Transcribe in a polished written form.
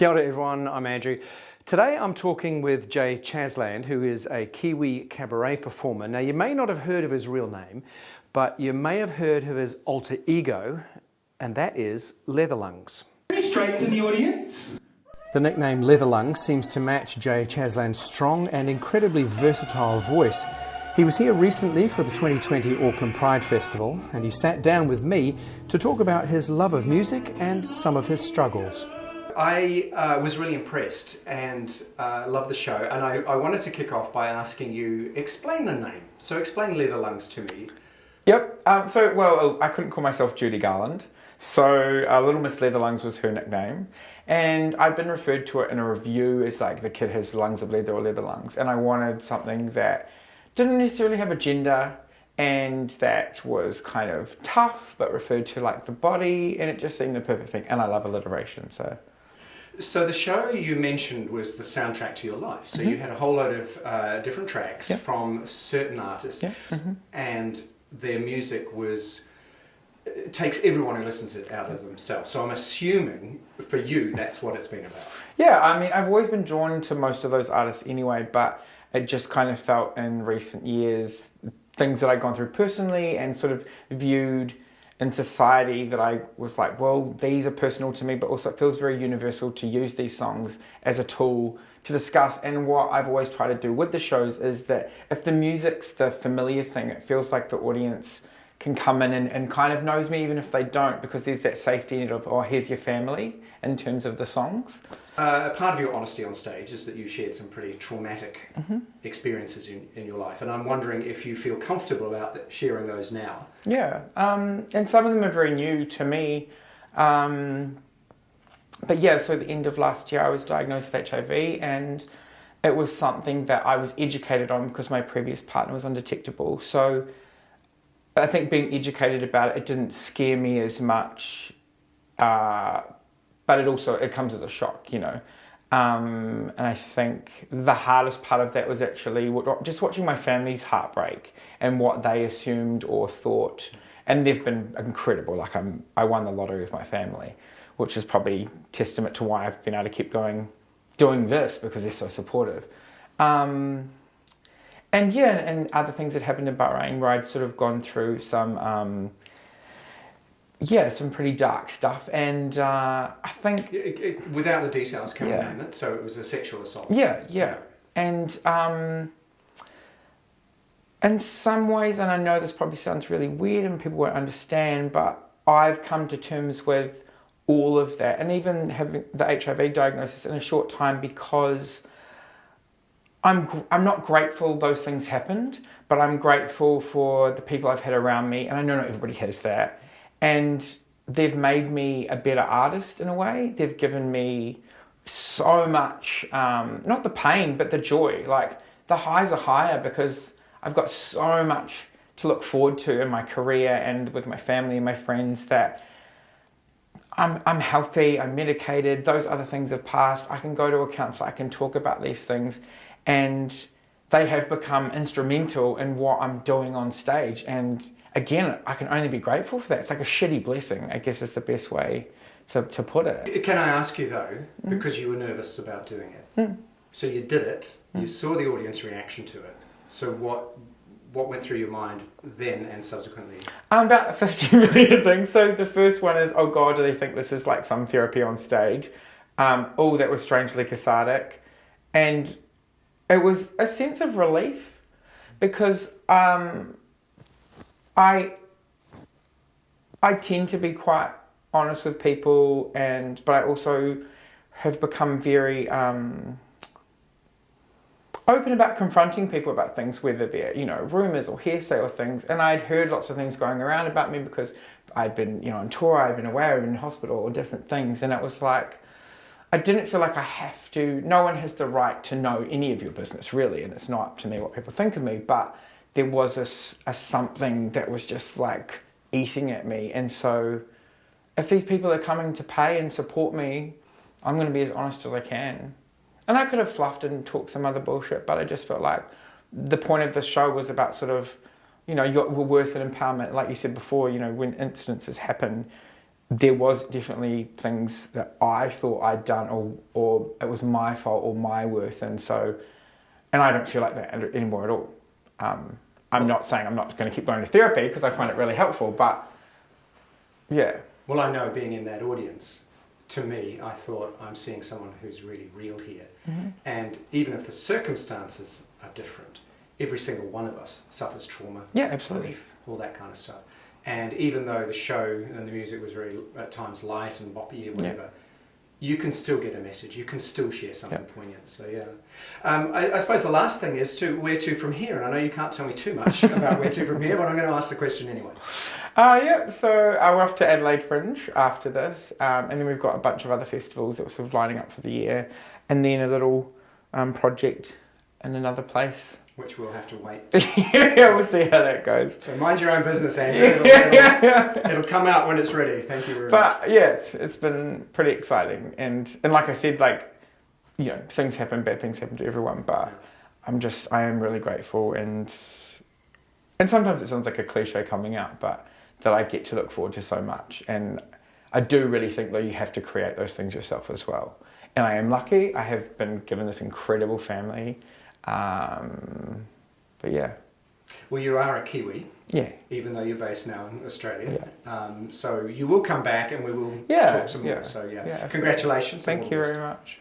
Kia ora everyone, I'm Andrew. Today I'm talking with Jay Chasland, who is a Kiwi cabaret performer. Now you may not have heard of his real name, but you may have heard of his alter ego, and that is Leatherlungs. Pretty straight in the audience. The nickname Leatherlungs seems to match Jay Chasland's strong and incredibly versatile voice. He was here recently for the 2020 Auckland Pride Festival, and he sat down with me to talk about his love of music and some of his struggles. I was really impressed and loved the show, and I wanted to kick off by asking you, explain the name. So explain Leatherlungs to me. Yep, I couldn't call myself Judy Garland, so Little Miss Leatherlungs was her nickname, and I'd been referred to it in a review as like the kid has lungs of leather or leather lungs, and I wanted something that didn't necessarily have a gender and that was kind of tough but referred to like the body, and it just seemed the perfect thing, and I love alliteration, so... So the show you mentioned was the soundtrack to your life. So you had a whole load of different tracks from certain artists, and their music takes everyone who listens it out of themselves. So I'm assuming for you that's what it's been about. Yeah, I mean, I've always been drawn to most of those artists anyway, but it just kind of felt in recent years, things that I'd gone through personally and sort of viewed in society that I was like, well, these are personal to me, but also it feels very universal to use these songs as a tool to discuss. And what I've always tried to do with the shows is that if the music's the familiar thing, it feels like the audience can come in and kind of knows me even if they don't, because there's that safety net of, oh, here's your family in terms of the songs. Part of your honesty on stage is that you shared some pretty traumatic experiences in your life, and I'm wondering if you feel comfortable about sharing those now. Yeah, and some of them are very new to me. But yeah, so at the end of last year I was diagnosed with HIV, and it was something that I was educated on because my previous partner was undetectable. So I think being educated about it, it didn't scare me as much, but it comes as a shock, you know. And I think the hardest part of that was actually just watching my family's heartbreak and what they assumed or thought. And they've been incredible. Like I won the lottery with my family, which is probably testament to why I've been able to keep going doing this, because they're so supportive. And other things that happened in Bahrain where I'd sort of gone through some pretty dark stuff, and I think... Without the details, can you name it? So it was a sexual assault. Yeah. And in some ways, and I know this probably sounds really weird and people won't understand, but I've come to terms with all of that, and even having the HIV diagnosis in a short time, because I'm not grateful those things happened, but I'm grateful for the people I've had around me, and I know not everybody has that. And they've made me a better artist in a way. They've given me so much, not the pain, but the joy. Like, the highs are higher because I've got so much to look forward to in my career and with my family and my friends, that I'm healthy, I'm medicated, those other things have passed. I can go to a counsellor, I can talk about these things, and they have become instrumental in what I'm doing on stage. And again, I can only be grateful for that. It's like a shitty blessing, I guess is the best way to put it. Can I ask you though, because you were nervous about doing it, so you did it, you saw the audience reaction to it, so what went through your mind then and subsequently? About 50 million things. So the first one is, oh God, do they think this is like some therapy on stage? Oh, that was strangely cathartic. And it was a sense of relief, because I tend to be quite honest with people, but I also have become very open about confronting people about things, whether they're, you know, rumours or hearsay or things. And I'd heard lots of things going around about me because I'd been, you know, on tour, I'd been away, I'd been in hospital, or different things. And it was like, I didn't feel like I have to, no one has the right to know any of your business, really, and it's not up to me what people think of me, but there was a something that was just like eating at me. And so if these people are coming to pay and support me, I'm going to be as honest as I can. And I could have fluffed and talked some other bullshit, but I just felt like the point of the show was about sort of, you know, we're worth an empowerment. Like you said before, you know, when incidences happen, there was definitely things that I thought I'd done or it was my fault or my worth, and I don't feel like that anymore at all. I'm not saying I'm not going to keep going to therapy because I find it really helpful, but yeah. Well, I know, being in that audience, to me, I thought, I'm seeing someone who's really real here. Mm-hmm. And even if the circumstances are different, every single one of us suffers trauma, Yeah, absolutely. grief, all that kind of stuff. And even though the show and the music was very, at times, light and boppy or whatever, you can still get a message. You can still share something poignant. So, yeah. I suppose the last thing is where to from here. And I know you can't tell me too much about where to from here, but I'm going to ask the question anyway. So we're off to Adelaide Fringe after this, and then we've got a bunch of other festivals that we're sort of lining up for the year, and then a little project in another place. Which we'll have to wait. Yeah, we'll see how that goes. So mind your own business, Andrew. It'll come out when it's ready. Thank you very much. But yeah, it's been pretty exciting, and like I said, like, you know, things happen, bad things happen to everyone, but I am really grateful, and sometimes it sounds like a cliche coming out, but that I get to look forward to so much, and I do really think that you have to create those things yourself as well. And I am lucky. I have been given this incredible family. But yeah. Well, you are a Kiwi. Yeah. Even though you're based now in Australia. Yeah. So you will come back and we will talk some more. So yeah, congratulations. thank you very much.